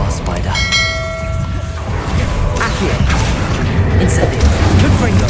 fast, Spider. Accio. Incendio. Confringo.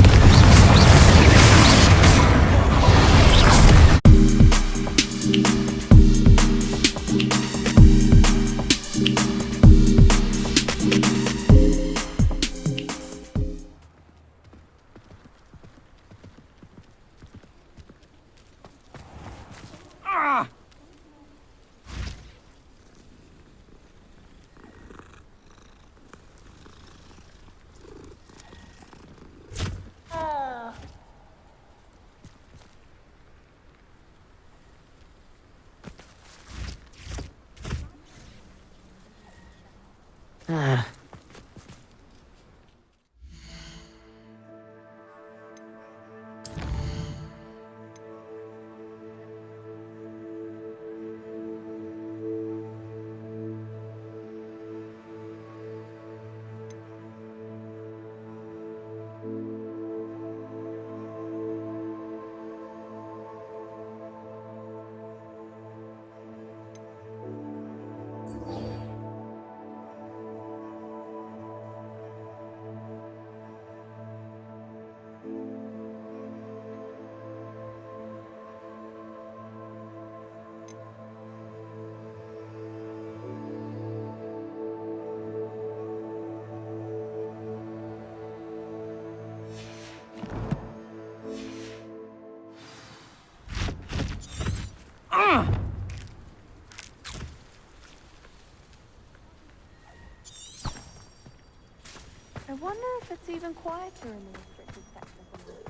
I wonder if it's even quieter in the restricted section of the map.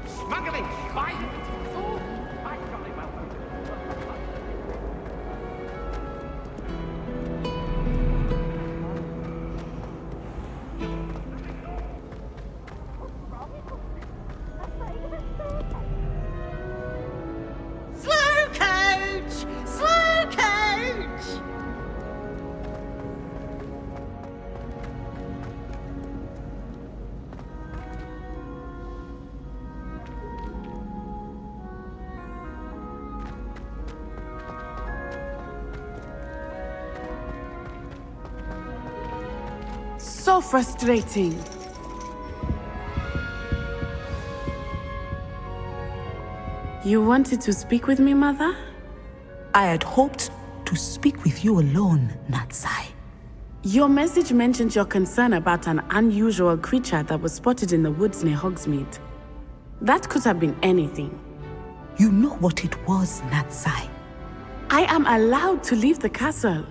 Smuggling! Spy! So frustrating. You wanted to speak with me, Mother? I had hoped to speak with you alone, Natty. Your message mentioned your concern about an unusual creature that was spotted in the woods near Hogsmeade. That could have been anything. You know what it was, Natty. I am allowed to leave the castle.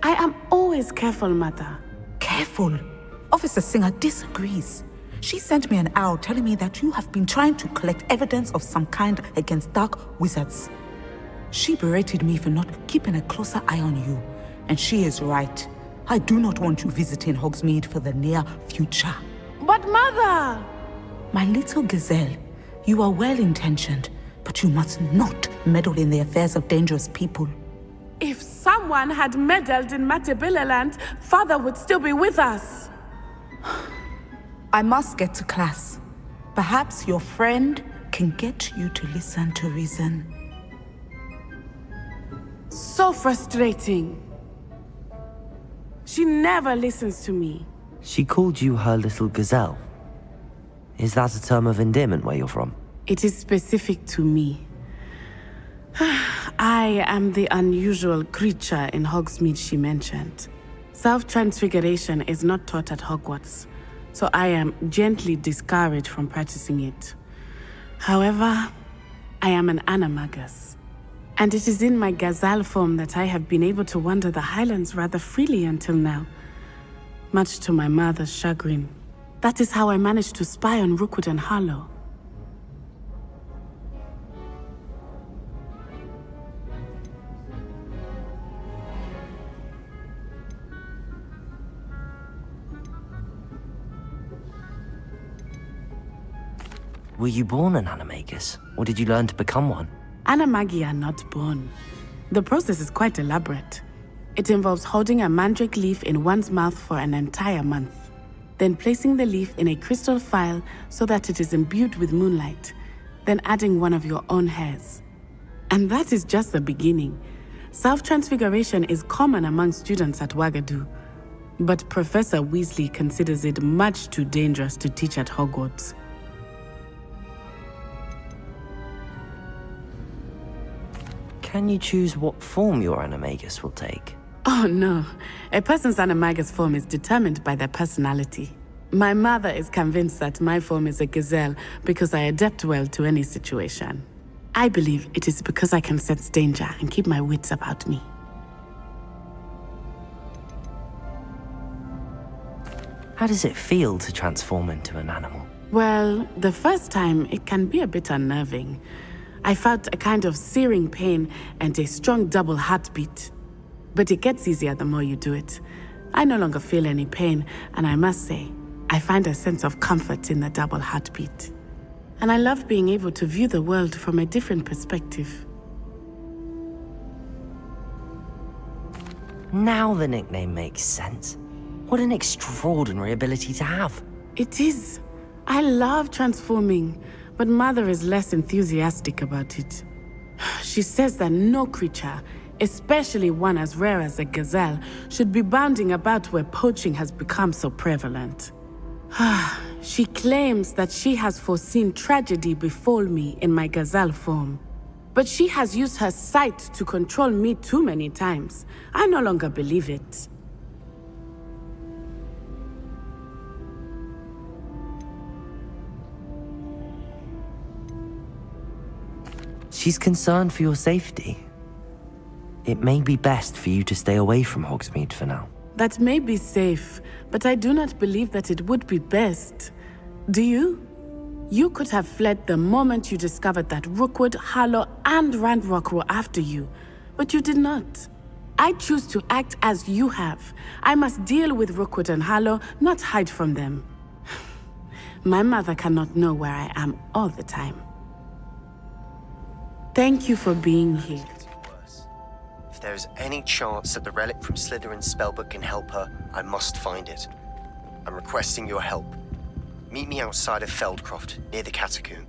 I am always careful, Mother. Careful. Officer Singer disagrees. She sent me an owl telling me that you have been trying to collect evidence of some kind against dark wizards. She berated me for not keeping a closer eye on you, and she is right. I do not want you visiting Hogsmeade for the near future. But Mother! My little gazelle, you are well-intentioned, but you must not meddle in the affairs of dangerous people. If someone had meddled in Matabeleland, Father would still be with us. I must get to class. Perhaps your friend can get you to listen to reason. So frustrating. She never listens to me. She called you her little gazelle. Is that a term of endearment where you're from? It is specific to me. I am the unusual creature in Hogsmeade she mentioned. Self-transfiguration is not taught at Hogwarts, so I am gently discouraged from practicing it. However, I am an Animagus, and it is in my gazelle form that I have been able to wander the highlands rather freely until now, much to my mother's chagrin. That is how I managed to spy on Rookwood and Harlow. Were you born an Animagus, or did you learn to become one? Animagi are not born. The process is quite elaborate. It involves holding a mandrake leaf in one's mouth for an entire month. then placing the leaf in a crystal phial so that it is imbued with moonlight, then adding one of your own hairs. And that is just the beginning. Self-transfiguration is common among students at Wagadu, but Professor Weasley considers it much too dangerous to teach at Hogwarts. Can you choose what form your Animagus will take? Oh no, a person's Animagus form is determined by their personality. My mother is convinced that my form is a gazelle because I adapt well to any situation. I believe it is because I can sense danger and keep my wits about me. How does it feel to transform into an animal? Well, the first time it can be a bit unnerving. I felt a kind of searing pain and a strong double heartbeat. But it gets easier the more you do it. I no longer feel any pain, and I must say, I find a sense of comfort in the double heartbeat. And I love being able to view the world from a different perspective. Now the nickname makes sense. What an extraordinary ability to have. It is. I love transforming, but Mother is less enthusiastic about it. She says that no creature, especially one as rare as a gazelle, should be bounding about where poaching has become so prevalent. She claims that she has foreseen tragedy befall me in my gazelle form. But she has used her sight to control me too many times. I no longer believe it. She's concerned for your safety. It may be best for you to stay away from Hogsmeade for now. That may be safe, but I do not believe that it would be best. Do you? You could have fled the moment you discovered that Rookwood, Harlow, and Ranrock were after you, but you did not. I choose to act as you have. I must deal with Rookwood and Harlow, not hide from them. My mother cannot know where I am all the time. Thank you for being here. If there is any chance that the relic from Slytherin's spellbook can help her, I must find it. I'm requesting your help. Meet me outside of Feldcroft, near the Catacomb.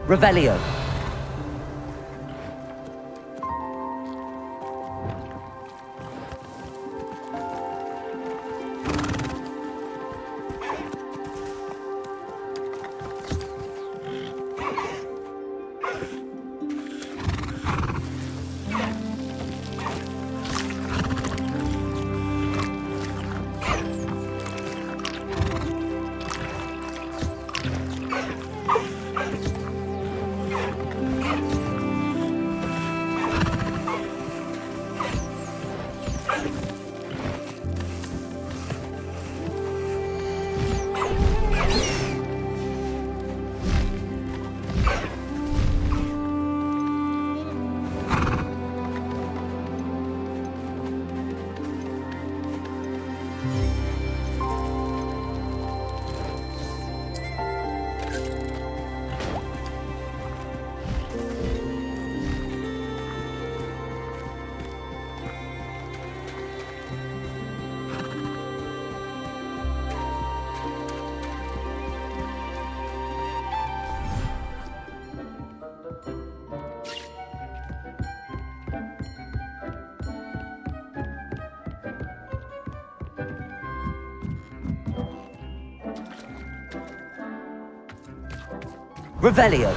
Revelio. Revelio.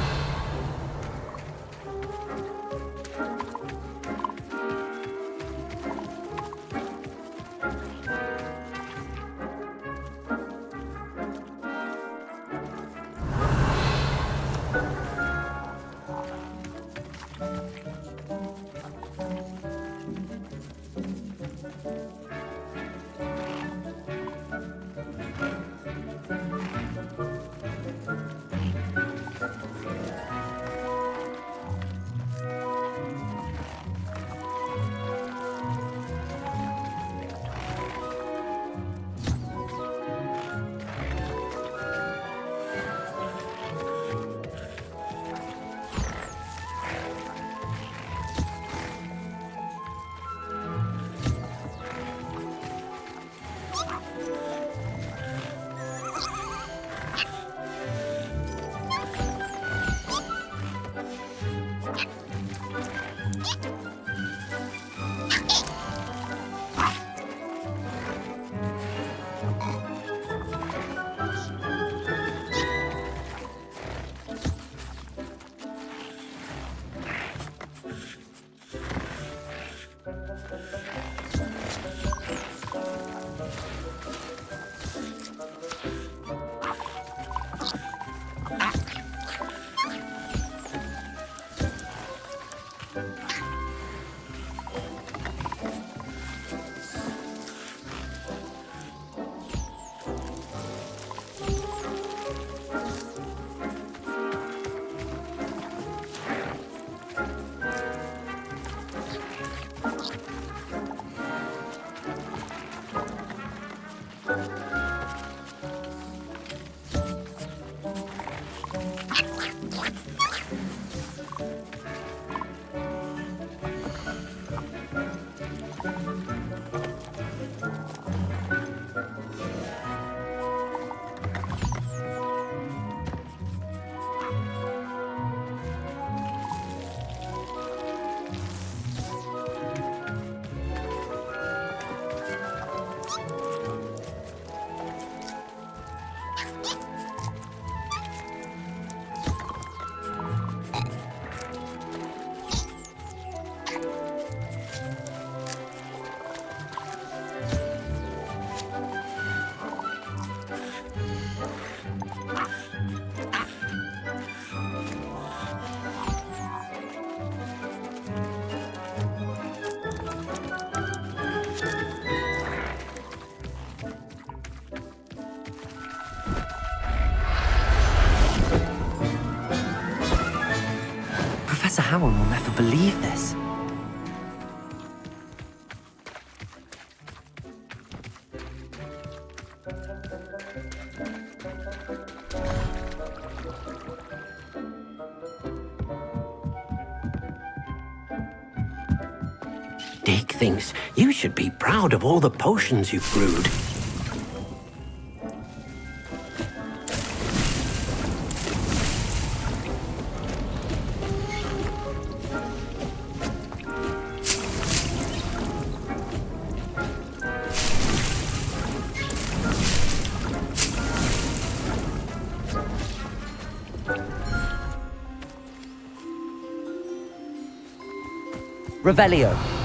Professor Howell will never believe this. Dick thinks you should be proud of all the potions you've brewed. Revelio.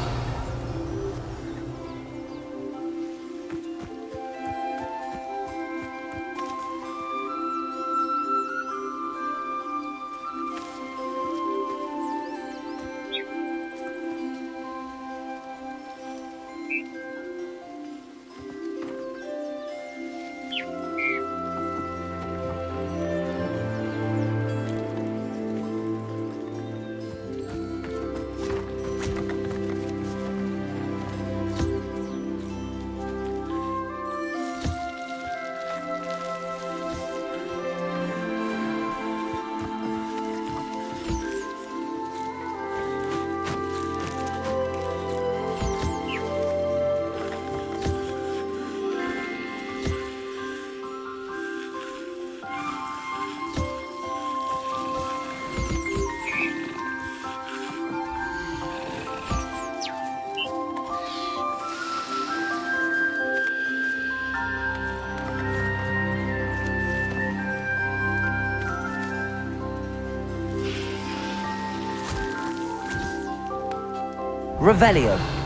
Revelio.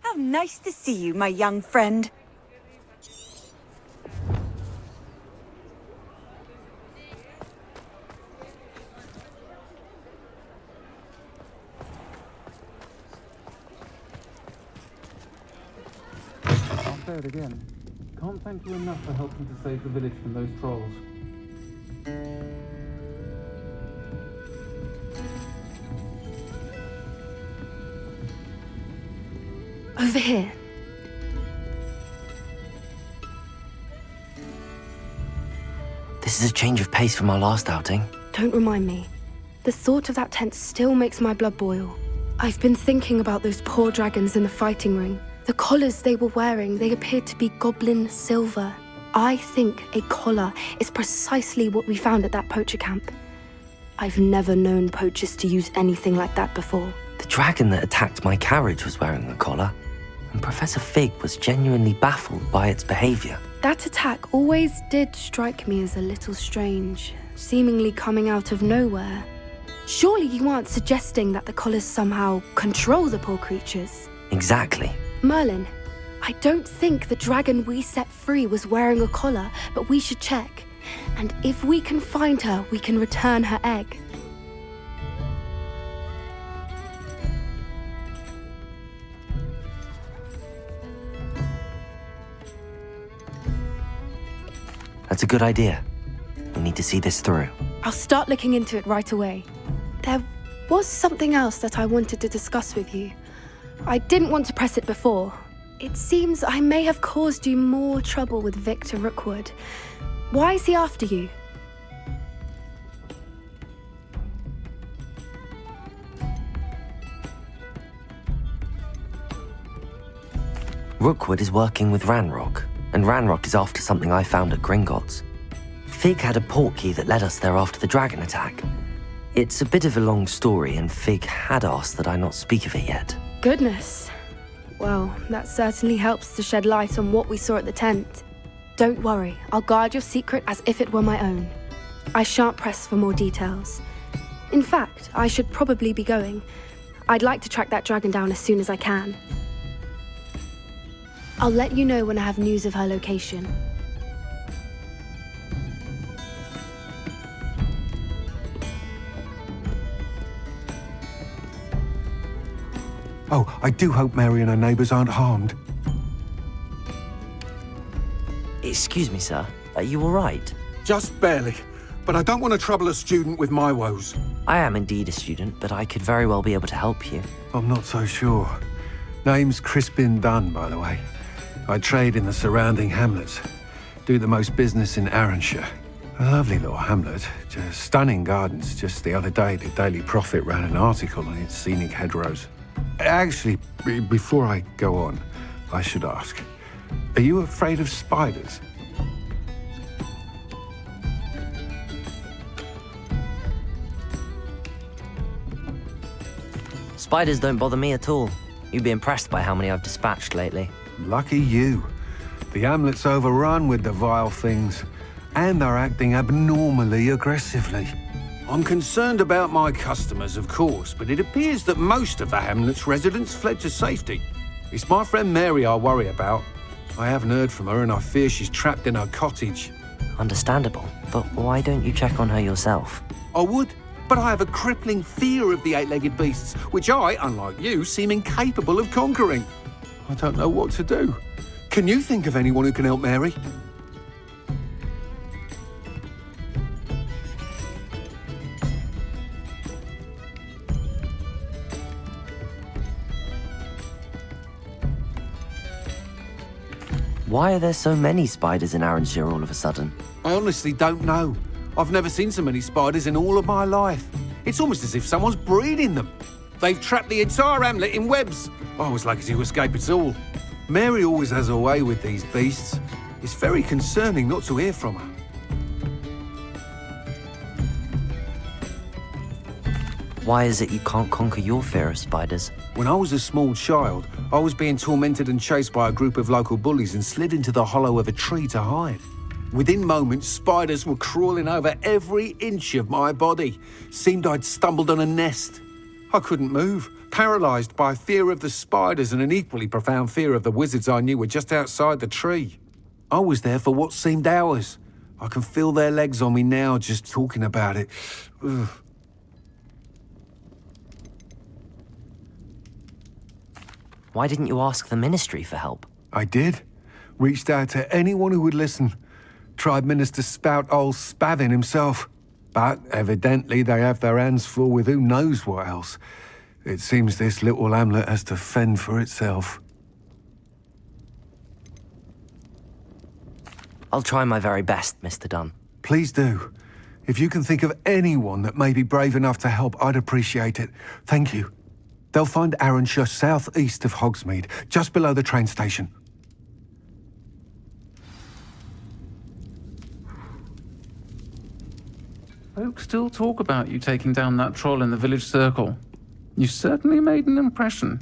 How nice to see you, my young friend. I'll say it again. Can't thank you enough for helping to save the village from those trolls. Over here. This is a change of pace from our last outing. Don't remind me. The thought of that tent still makes my blood boil. I've been thinking about those poor dragons in the fighting ring. The collars they were wearing, they appeared to be goblin silver. I think a collar is precisely what we found at that poacher camp. I've never known poachers to use anything like that before. The dragon that attacked my carriage was wearing a collar, and Professor Fig was genuinely baffled by its behavior. That attack always did strike me as a little strange, seemingly coming out of nowhere. Surely you aren't suggesting that the collars somehow control the poor creatures? Exactly. Merlin, I don't think the dragon we set free was wearing a collar, but we should check. And if we can find her, we can return her egg. That's a good idea. We need to see this through. I'll start looking into it right away. There was something else that I wanted to discuss with you. I didn't want to press it before. It seems I may have caused you more trouble with Victor Rookwood. Why is he after you? Rookwood is working with Ranrock, and Ranrock is after something I found at Gringotts. Fig had a portkey that led us there after the dragon attack. It's a bit of a long story, and Fig had asked that I not speak of it yet. Goodness. Well, that certainly helps to shed light on what we saw at the tent. Don't worry, I'll guard your secret as if it were my own. I shan't press for more details. In fact, I should probably be going. I'd like to track that dragon down as soon as I can. I'll let you know when I have news of her location. Oh, I do hope Mary and her neighbours aren't harmed. Excuse me, sir. Are you all right? Just barely. But I don't want to trouble a student with my woes. I am indeed a student, but I could very well be able to help you. I'm not so sure. Name's Crispin Dunne, by the way. I trade in the surrounding hamlets. Do the most business in Aranshire. A lovely little hamlet. Just stunning gardens. Just the other day, the Daily Prophet ran an article on its scenic hedgerows. Actually, before I go on, I should ask, are you afraid of spiders? Spiders don't bother me at all. You'd be impressed by how many I've dispatched lately. Lucky you. The hamlet's overrun with the vile things, and they're acting abnormally aggressively. I'm concerned about my customers, of course, but it appears that most of the hamlet's residents fled to safety. It's my friend Mary I worry about. I haven't heard from her, and I fear she's trapped in her cottage. Understandable, but why don't you check on her yourself? I would, but I have a crippling fear of the eight-legged beasts, which I, unlike you, seem incapable of conquering. I don't know what to do. Can you think of anyone who can help Mary? Why are there so many spiders in Aranshire all of a sudden? I honestly don't know. I've never seen so many spiders in all of my life. It's almost as if someone's breeding them. They've trapped the entire hamlet in webs. I was lucky to escape it all. Mary always has a way with these beasts. It's very concerning not to hear from her. Why is it you can't conquer your fear of spiders? When I was a small child, I was being tormented and chased by a group of local bullies and slid into the hollow of a tree to hide. Within moments, spiders were crawling over every inch of my body. Seemed I'd stumbled on a nest. I couldn't move, paralysed by fear of the spiders and an equally profound fear of the wizards I knew were just outside the tree. I was there for what seemed hours. I can feel their legs on me now just talking about it. Ugh. Why didn't you ask the Ministry for help? I did. Reached out to anyone who would listen. Tried Minister Spout old Spavin himself. But evidently they have their hands full with who knows what else. It seems this little hamlet has to fend for itself. I'll try my very best, Mr. Dunne. Please do. If you can think of anyone that may be brave enough to help, I'd appreciate it. Thank you. They'll find Aranshire southeast of Hogsmeade, just below the train station. Folk still talk about you taking down that troll in the village circle. You certainly made an impression.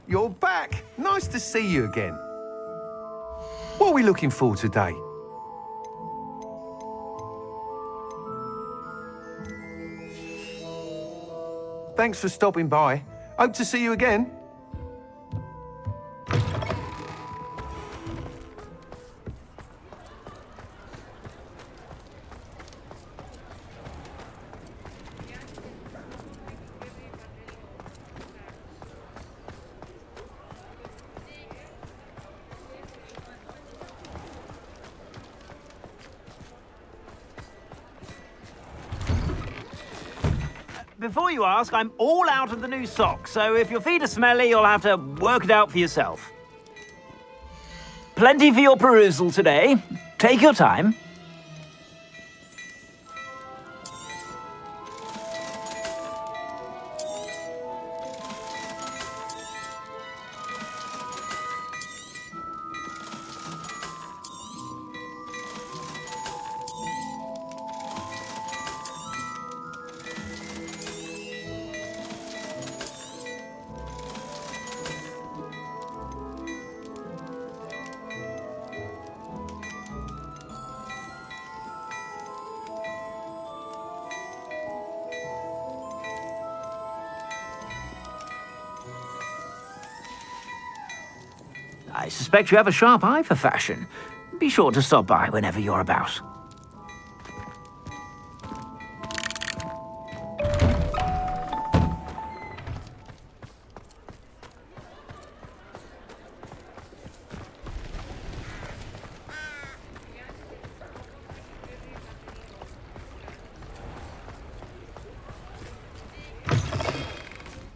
You're back. Nice to see you again. What are we looking for today? Thanks for stopping by. Hope to see you again. Before you ask, I'm all out of the new socks, so if your feet are smelly, you'll have to work it out for yourself. Plenty for your perusal today. Take your time. I suspect you have a sharp eye for fashion. Be sure to stop by whenever you're about.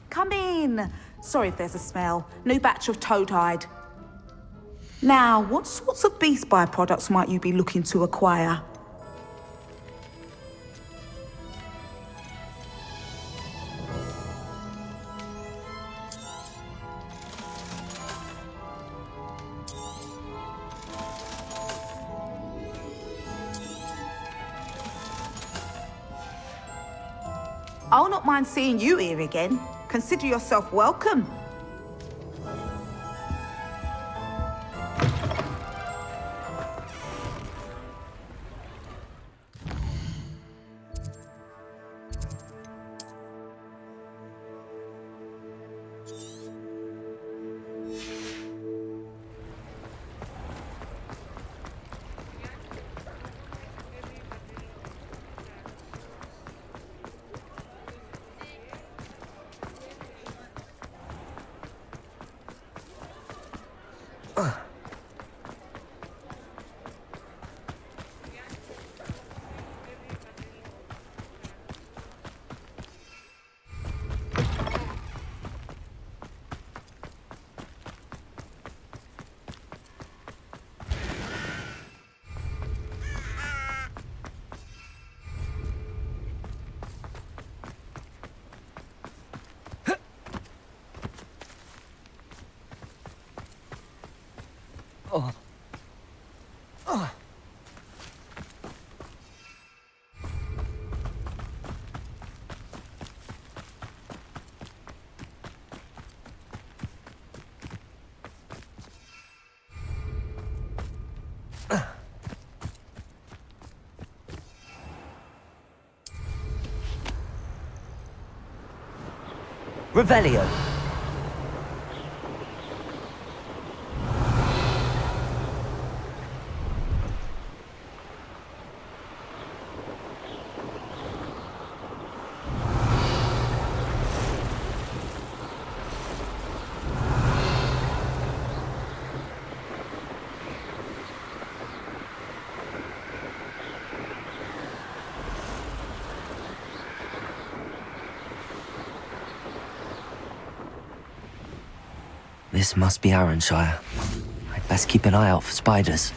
Come in. Sorry if there's a smell. New batch of toad-hide. Now, what sorts of beast byproducts might you be looking to acquire? I'll not mind seeing you here again. Consider yourself welcome. Revelio. This must be Aranshire. I'd best keep an eye out for spiders.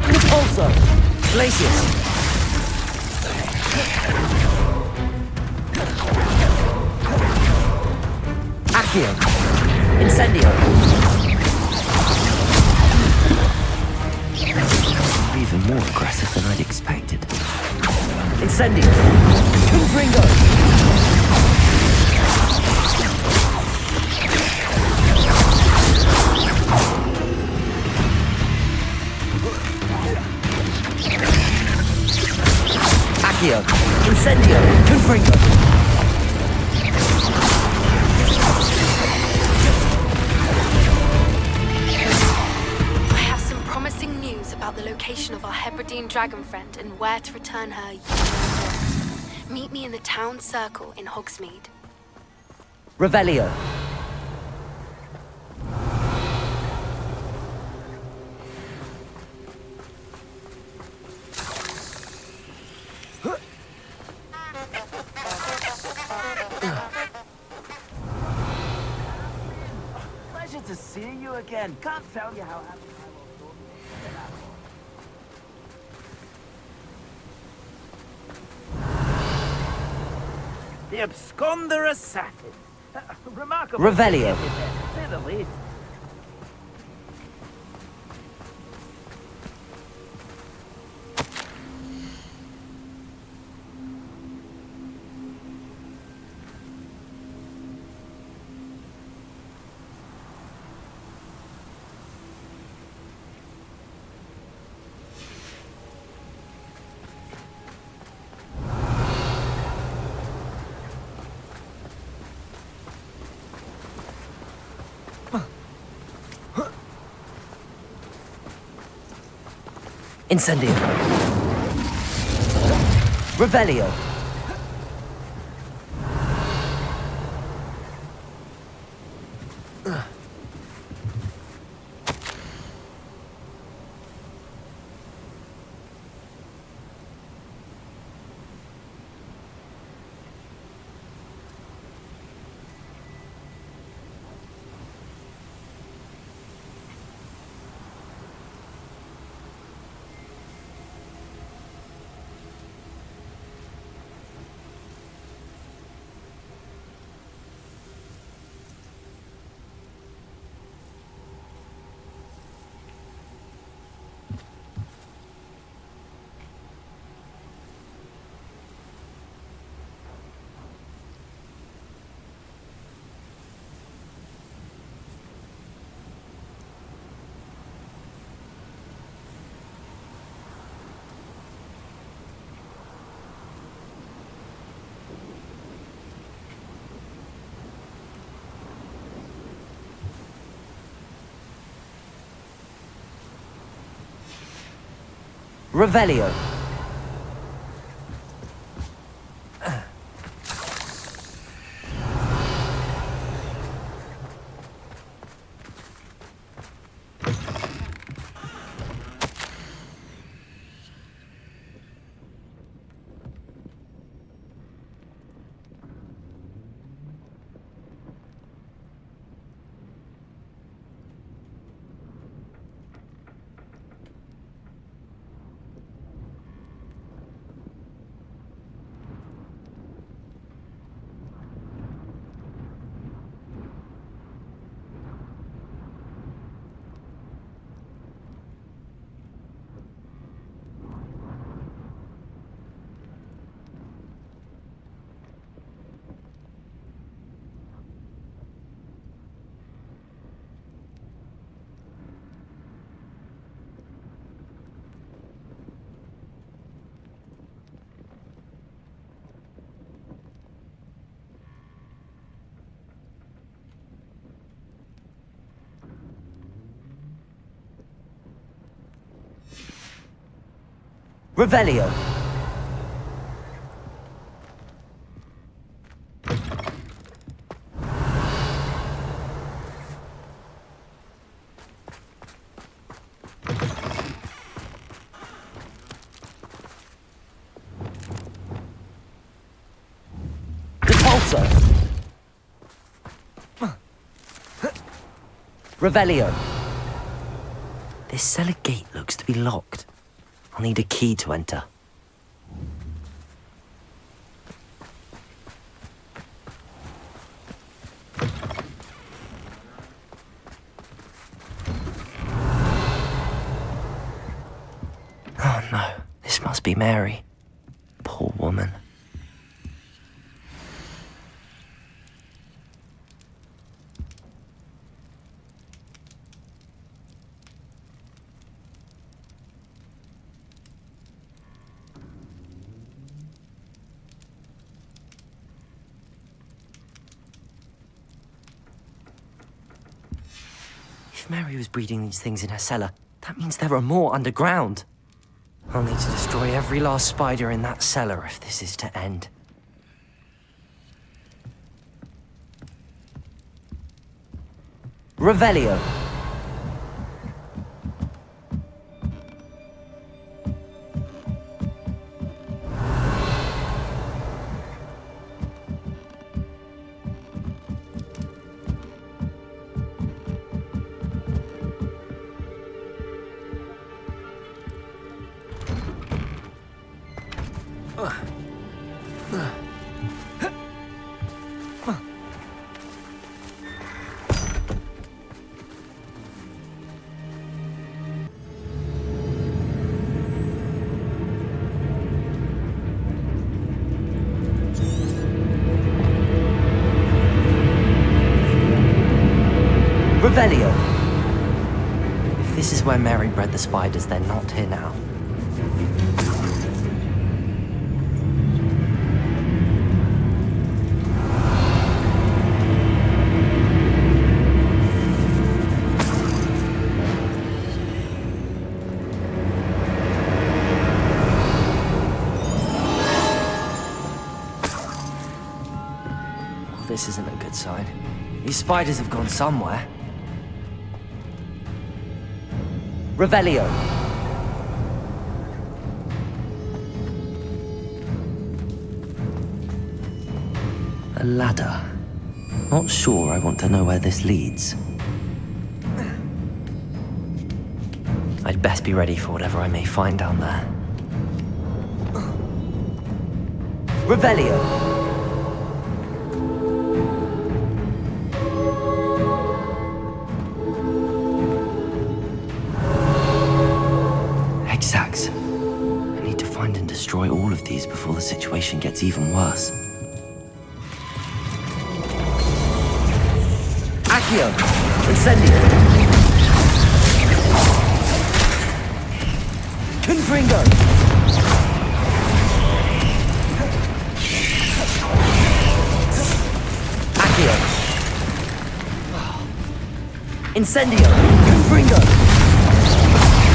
Repulsor! Glacius! Accio! Incendio! Even more aggressive than I'd expected. Incendio! Confringo! Accio! Incendio! Confringo! The location of our Hebridean dragon friend and where to return her, you know. Meet me in the town circle in Hogsmeade. Revelio. Pleasure to see you again. Can't tell you how happy I was. The absconder assassin. Remarkable. Revelio. To say the least. Incendio. Revelio. Revelio. Revelio. Repulsor. Revelio. This cellar gate looks to be locked. I'll need a key to enter. Oh no, this must be Mary. Poor woman. If Mary was breeding these things in her cellar, that means there are more underground. I'll need to destroy every last spider in that cellar if this is to end. Revelio. Revelio. If this is where Mary bred the spiders, they're not here now. Well, this isn't a good sign. These spiders have gone somewhere. Revelio. A ladder. Not sure I want to know where this leads. I'd best be ready for whatever I may find down there. Revelio. Exacts. I need to find and destroy all of these before the situation gets even worse. Accio! Incendio! Confringo! Accio! Incendio! Confringo!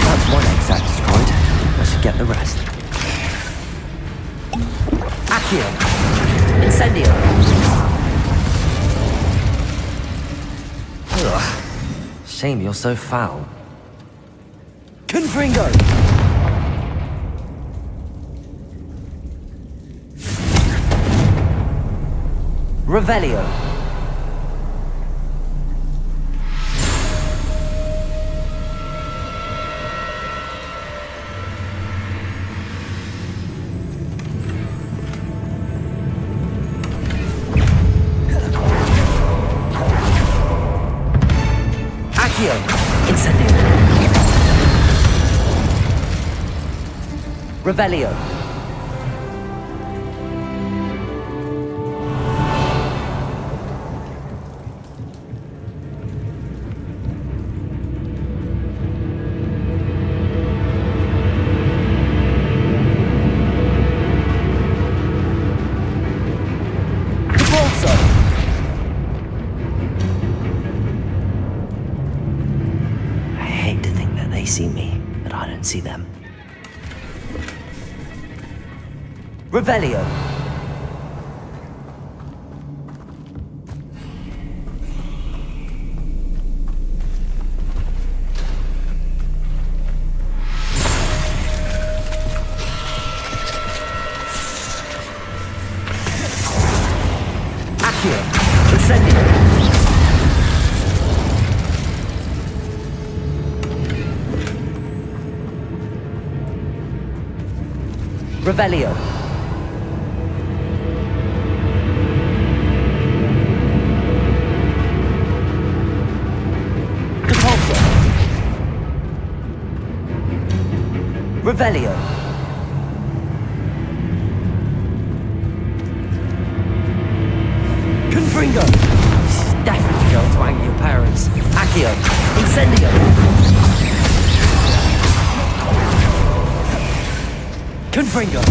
That's one exact destroyed. I should get the rest. Accio. Incendio. Ugh. Shame you're so foul. Confringo. Revelio. Accio. Incendio. Revelio. See me, but I don't see them. Revelio. Accio. Incendio. Revelio. Repulsor. Revelio. Confringo. Definitely going to anger your parents. Accio. Incendio. Confringo.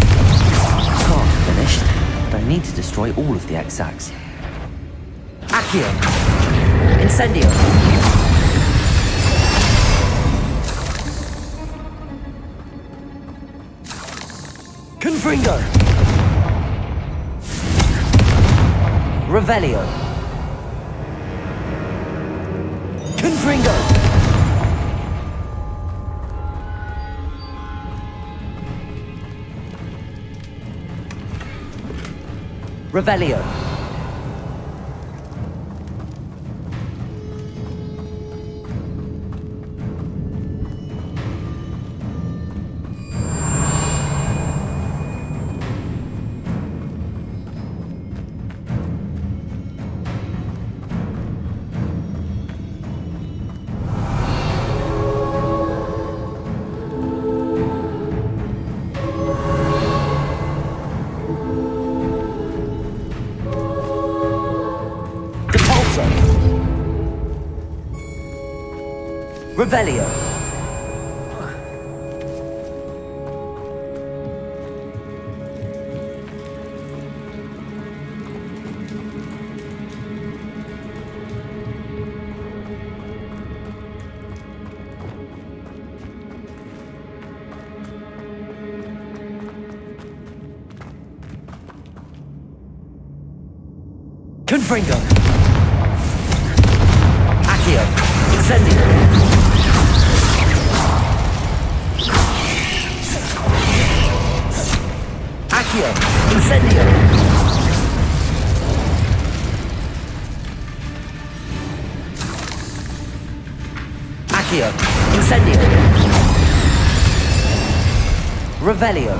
Card finished, but I need to destroy all of the exacts. Accio. Incendio. Confringo. Revelio. Confringo. Revelio. Revelio. Confringo. Accio. Incendio. Accio. Incendio. Accio. Incendio. Revelio.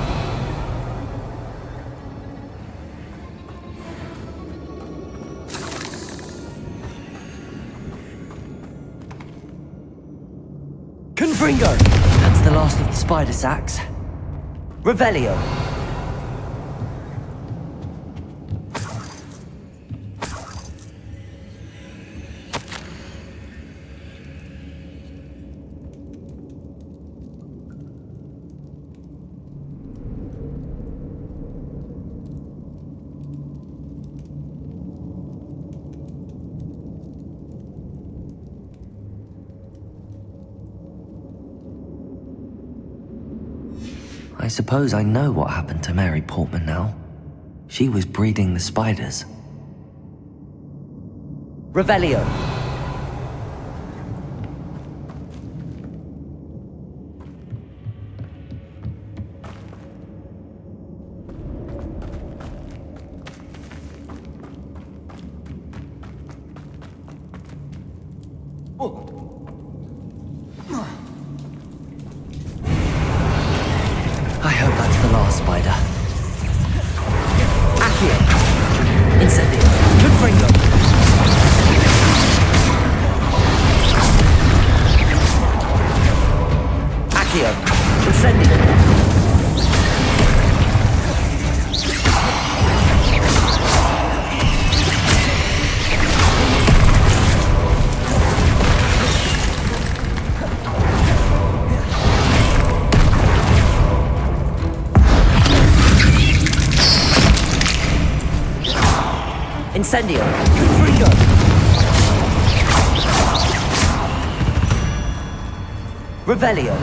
Confringo. That's the last of the spider sacks. Revelio. I suppose I know what happened to Mary Portman now. She was breeding the spiders. Revelio. I hope that's the last spider. Accio. Incendio. Confringo. Accio. Incendio. Incendio. Confringo. Revelio.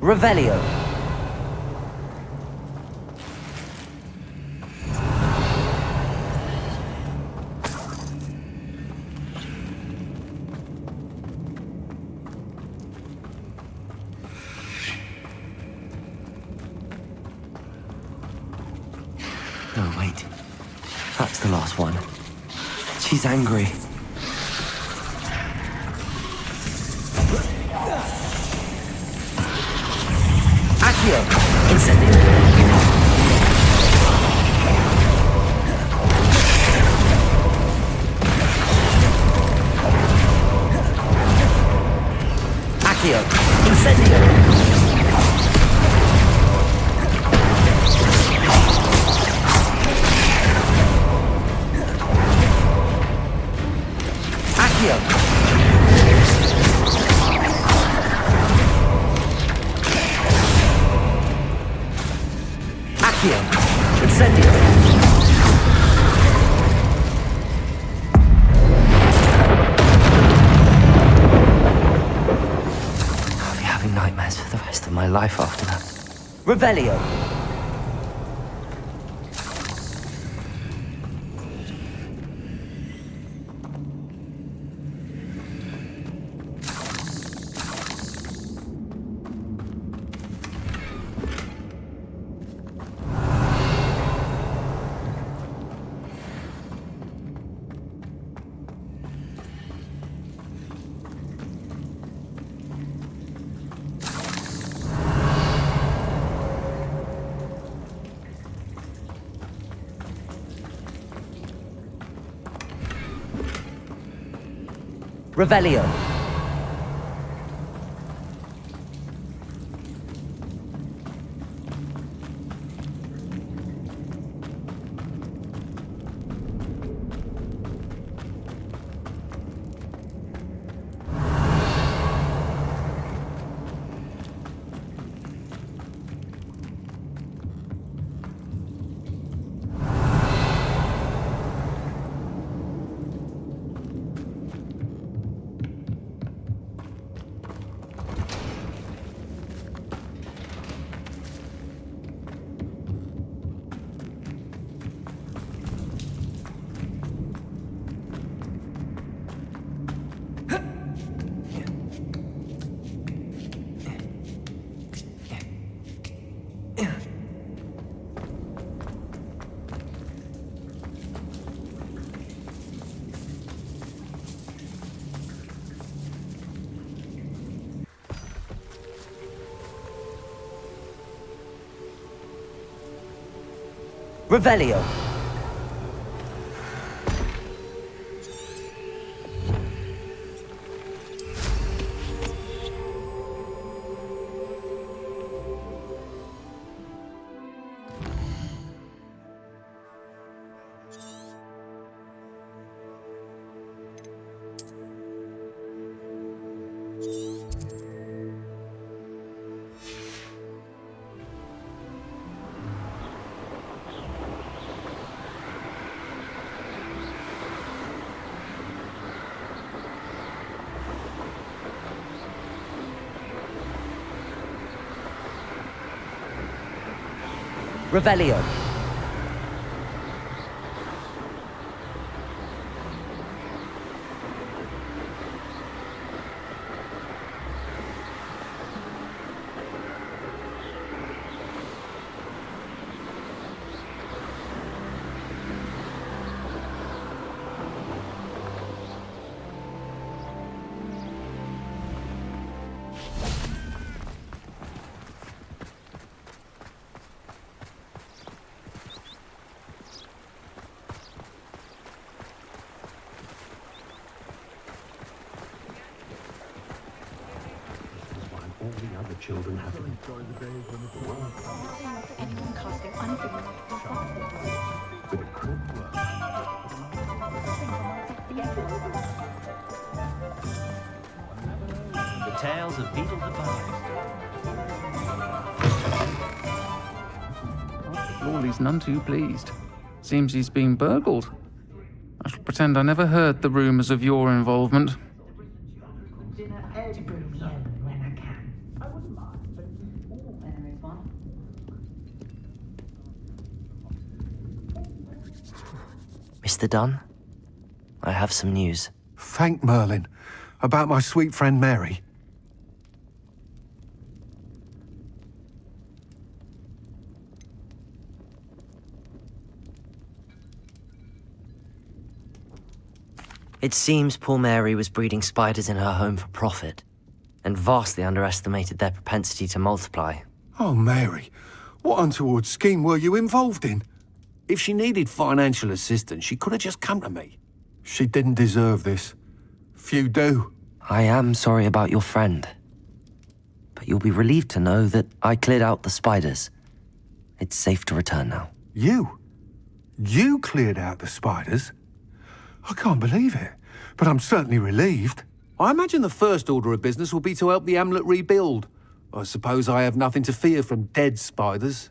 Revelio. No, wait. That's the last one. She's angry. Accio. Incendio. Accio. Incendio. Accio. Accio. Incendio. I'll be having nightmares for the rest of my life after that. Revelio. Revelio. Revelio. Revelio. Children have to enjoy the days when it's Anyone casting unbelievable with a good work. The tales of Beetle the Bard. Lawley's none too pleased. Seems he's been burgled. I shall pretend I never heard the rumours of your involvement. Mr. Dunne, I have some news. Thank Merlin. About my sweet friend Mary. It seems poor Mary was breeding spiders in her home for profit, and vastly underestimated their propensity to multiply. Oh, Mary, what untoward scheme were you involved in? If she needed financial assistance, she could have just come to me. She didn't deserve this. Few do. I am sorry about your friend, but you'll be relieved to know that I cleared out the spiders. It's safe to return now. You? You cleared out the spiders? I can't believe it, but I'm certainly relieved. I imagine the first order of business will be to help the amulet rebuild. I suppose I have nothing to fear from dead spiders.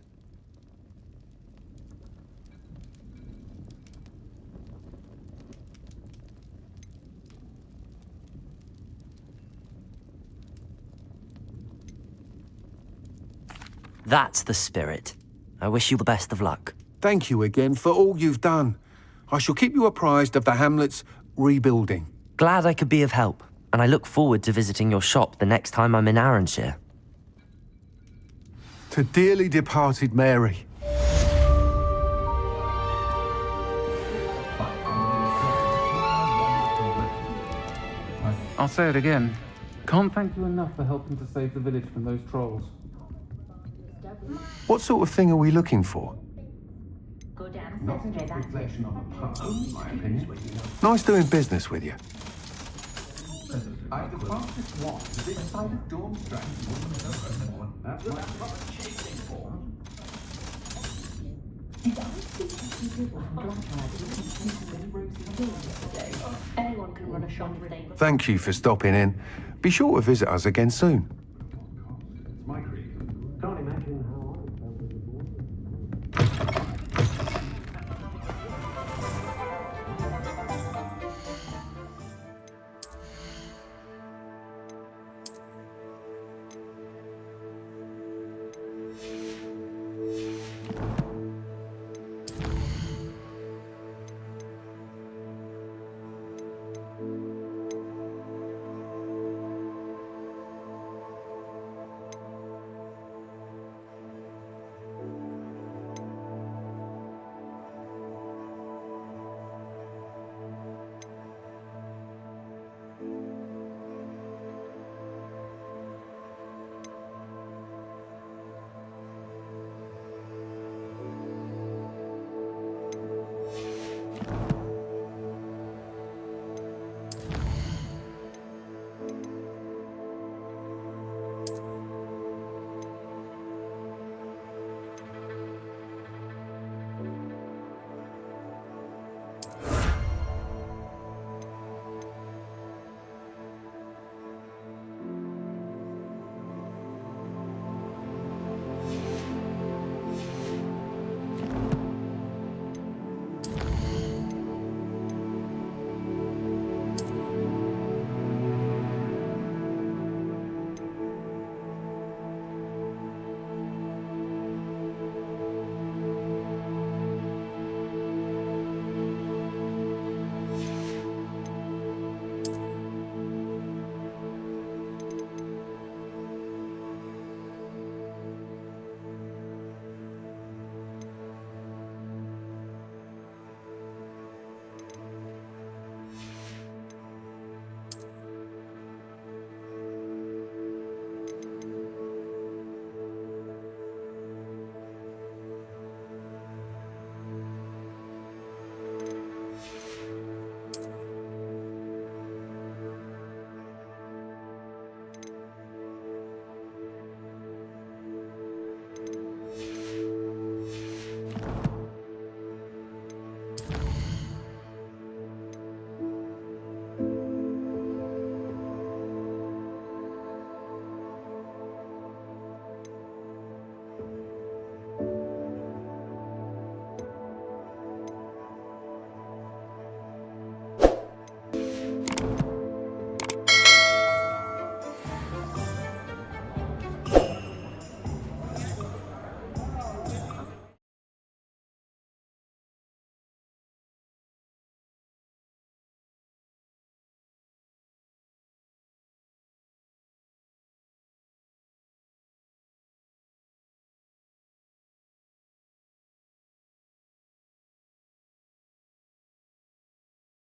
That's the spirit. I wish you the best of luck. Thank you again for all you've done. I shall keep you apprised of the hamlet's rebuilding. Glad I could be of help, and I look forward to visiting your shop the next time I'm in Aranshire. To dearly departed Mary. I'll say it again. Can't thank you enough for helping to save the village from those trolls. What sort of thing are we looking for? Not just reflection on the past, in my opinion. Nice doing business with you. I the fastest one to this side of Dormstrand. That's my proper chasing form. Anyone can run a shop. Thank you for stopping in. Be sure to visit us again soon.